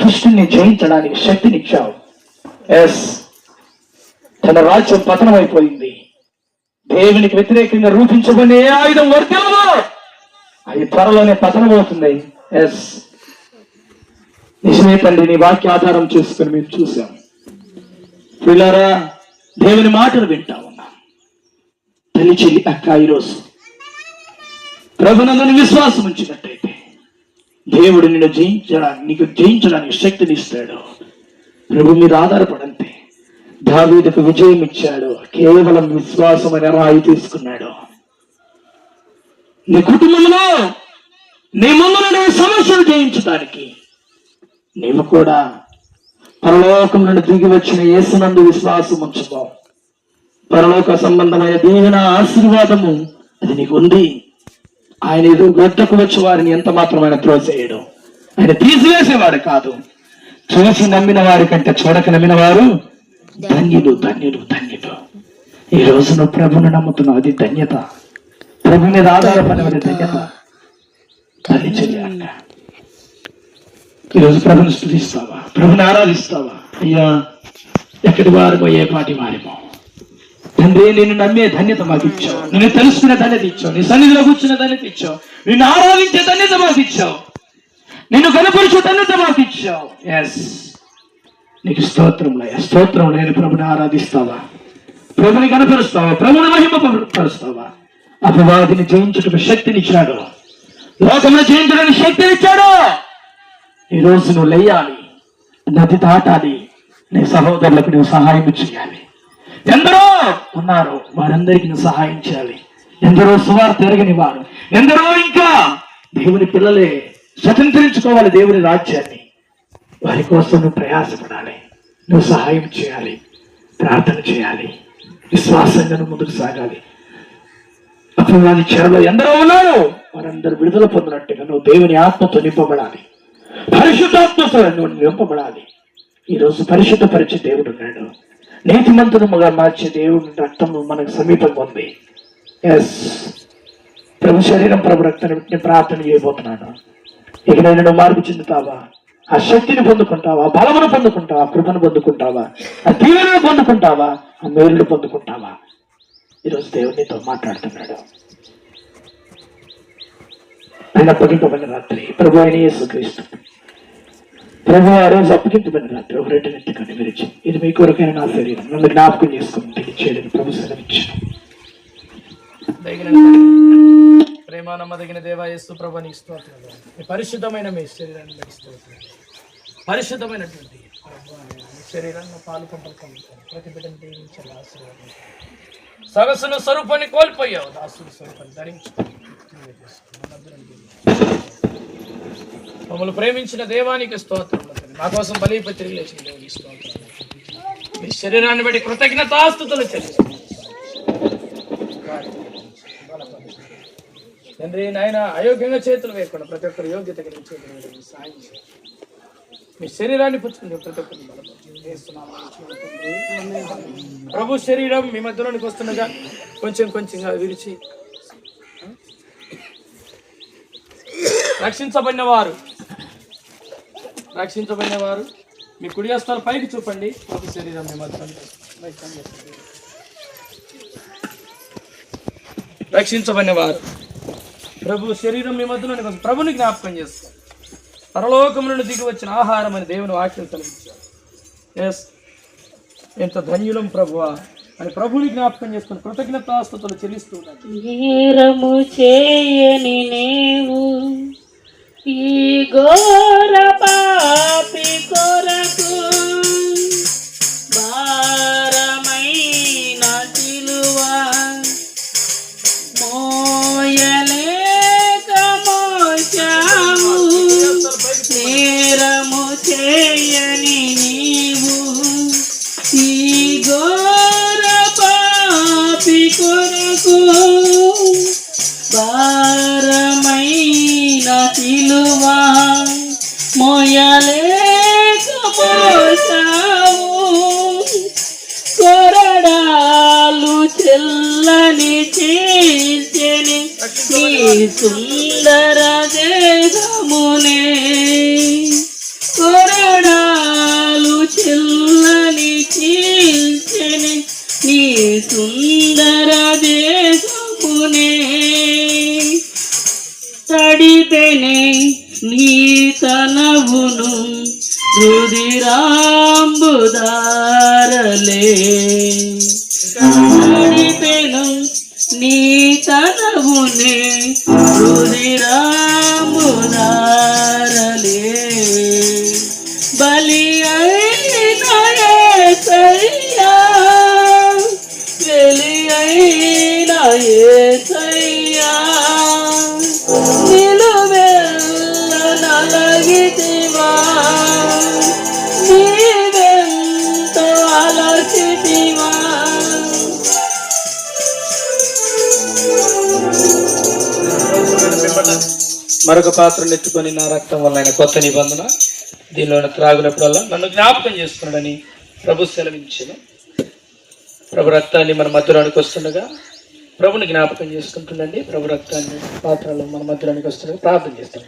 దుష్టుని జయించడానికి శక్తినిచ్చావు. ఎస్, తన రాజ్యం పతనమైపోయింది. దేవునికి వ్యతిరేకంగా రూపించబడిన ఏ ఆయుధం వర్తిల్లదో అది త్వరలోనే పతనమవుతుంది. ఎస్, నిజమే తండ్రి, నీ వాక్య ఆధారం చేసుకుని మేము చూసాం. పిల్లరా, దేవుని మాటలు వింటా ఉన్నాం. తల్లి చెల్లి అక్క, ఈరోజు ప్రభునందుని విశ్వాసం ఉంచినట్టయితే దేవుడు నిన్ను నీకు జయించడానికి శక్తిని ఇస్తాడు. ప్రభు మీద ఆధారపడంతే. దావీదుకు విజయం ఇచ్చాడు, కేవలం విశ్వాసం అనే రాయి తీసుకున్నాడు. నీ కుటుంబంలో నీ ముందు సమస్యలు జయించడానికి నీవు కూడా పరలోకం నుండి దిగి వచ్చిన యేసునందు విశ్వాసం ఉంచుకో. పరలోక సంబంధమైన దీవెన ఆశీర్వాదము అది నీకు ఉంది. ఆయన ఎదురు గొట్టకు వచ్చి వారిని ఎంత మాత్రమైన త్రోసేయడు. ఆయన తీసివేసేవాడు కాదు. చూసి నమ్మిన వారి కంటే చూడక నమ్మిన వారు ధన్యులు, ధన్యులు, ధన్యులు. ఈ రోజు నువ్వు ప్రభుని నమ్ముతున్నావు, అది ధన్యత. ప్రభు మీద ఆధారపడినది ధన్యత. తల్లి చెల్లి అక్క, ఈరోజు ప్రభుని స్తుతిస్తావా? ప్రభుని ఆరాధిస్తావా? అయ్యా, ఎక్కడి వారమో ఏ పాటి వారేమో తండ్రి, నిన్ను నమ్మే ధన్యత మాకు ఇచ్చావు. నిన్ను తెలుసుకునే ధన్యత ఇచ్చావు. నీ సన్నిధిలో కూర్చునే ధన్యత ఇచ్చావు. నిన్ను ఆరాధించే ధన్యత మాకు ఇచ్చావు. నిన్ను కనపరిచే ధన్యత మాకు ఇచ్చావు. ఎస్, నీకు స్తోత్రంలో స్తోత్రం. నేను ప్రభుని ఆరాధిస్తావా? ప్రభుని కనపరుస్తావా? ప్రభుని మహిమపరుస్తావా? అపవాదిని జయించడానికి శక్తినిచ్చాడు. లోకమును జయించడానికి శక్తినిచ్చాడు. ఈరోజు నువ్వు లేయాలి, నది దాటాలి, నీ సహోదరులకు నువ్వు సహాయం చేయాలి. ఎందరో ఉన్నారు, వారందరికీ నువ్వు సహాయం చేయాలి. ఎందరో సువార్త ఎరగని వారు, ఎందరో ఇంకా దేవుని పిల్లలే స్వతంత్రించుకోవాలి దేవుని రాజ్యాన్ని. వారి కోసం నువ్వు ప్రయాసపడాలి, నువ్వు సహాయం చేయాలి, ప్రార్థన చేయాలి, విశ్వాసంగా నువ్వు ముందుకు సాగాలి. అపవాది చెరలో ఎందరో ఉన్నారు, వారందరూ విడుదల పొందినట్టుగా నువ్వు దేవుని ఆత్మతో నింపబడాలి, పరిశుద్ధాత్మతో నువ్వు నింపబడాలి. ఈరోజు పరిశుద్ధపరిచే దేవుడు ఉన్నాడు. నీతిమంతుడుగా మార్చే దేవుడి రక్తం మనకు సమీపంగా ఉంది. ఎస్, ప్రభు శరీరం, ప్రభు రక్తాన్ని ప్రార్థన చేయబోతున్నాను. ఎక్కడైనా నువ్వు మార్పు చెందుతావా? ఆ శక్తిని పొందుకుంటావా? బలమును పొందుకుంటావా? కృపను పొందుకుంటావా? ఆ దీవెనను పొందుకుంటావా? ఆ మేలును పొందుకుంటావా? ఈరోజు దేవునితో మాట్లాడుతున్నాడు. ఆయన అప్పగింపబడిన రాత్రి ప్రభు అయిన యేసుక్రీస్తు ప్రభు ఆ రోజు అప్పగింపబడిన రాత్రి ఒక రెడ్డి నెత్తి కన్ను విరిచి, ఇది మీ కొరకైన నా శరీరం, నన్ను జ్ఞాపకం చేసుకుని తెలియచేయడానికి ప్రభు సెలవిచ్చాను. ప్రేమ నమ్మదగిన దేవా యేసు ప్రభు నీకు స్తోత్రాలు. పరిశుద్ధమైన మీ శరీరాన్ని పరిశుద్ధమైనటువంటి శరీరాన్ని పాలు పంటలు ప్రతి బిడ్డను దీవించాలి, ఆశీర్వాదం. సరస్సును స్వరూపాన్ని కోల్పోయావు, దాసుని స్వరూపాన్ని ధరించు. మమ్మల్ని ప్రేమించిన దేవానికి స్తోత్రం. మా కోసం బలిపై తిరిగి లేచిన దేవునికి స్తోత్రం. మీ శరీరాన్ని బట్టి కృతజ్ఞతాస్తుతులు చెల్లిస్తున్నాం తండ్రి. నాయన, అయోగ్యంగా చేతులు వేయకుండా ప్రతి ఒక్కరు యోగ్యత కలిగి చేతులు సాయం చేయండి. మీ శరీరాన్ని పుచ్చుకుంటే ప్రతి ఒక్కరిని ప్రభు శరీరం మీ మధ్యలోనికి వస్తుండగా కొంచెం కొంచెంగా విరిచి రక్షించబడిన వారు మీ కుడి హస్తాలు పైకి చూపండి. ప్రభు శరీరం మీ మధ్య రక్షించబడిన వారు ప్రభు శరీరం మీ మధ్యలోని ప్రభుని జ్ఞాపకం చేస్తారు. పరలోకం నుండి దిగి వచ్చిన ఆహారం అని దేవుని వాక్యం కలిగించారు. ఎస్, ఎంత ధన్యులం ప్రభువా అని ప్రభుని జ్ఞాపకం చేసుకుని కృతజ్ఞతాస్తుతులు చెల్లిస్తూ నేరము చేయని నీవు ఈ ఘోర పాపి కొరకు భారమైన సిలువ మోయలేక మోచావు. నేరము చేయని నీవు ఈ ఘోర పాపి కొరకు భారమైన సిలువ మోయలేక మోచావు. కొరడాలు చెల్లని చేర్చెని నీ సుందర దేహమునే కొరడాలు తనవును రుదిరాంబుదారలే నడిపెను నీ తనవునే రుదిరాంబుదారలే బలి అయిన యేసయ్యా వెలి అయిన యేసయ్యా నిలువెల్ల నలగితివా నీవెంతో అలసితివా మరొక పాత్రను ఎత్తుకొని నా రక్తం వల్ల ఆయన కొత్త నిబంధన దీనిలో త్రాగునప్పుడల్లా నన్ను జ్ఞాపకం చేసుకున్నాడని ప్రభు సెలవించాను. ప్రభు రక్తాన్ని మన మధ్యలోనికి వస్తుండగా ప్రభుని జ్ఞాపకం చేసుకుంటుండండి. ప్రభు రక్తాన్ని పాత్రలో మన మధ్యలోనికి వస్తుండగా ప్రార్థన చేస్తాను.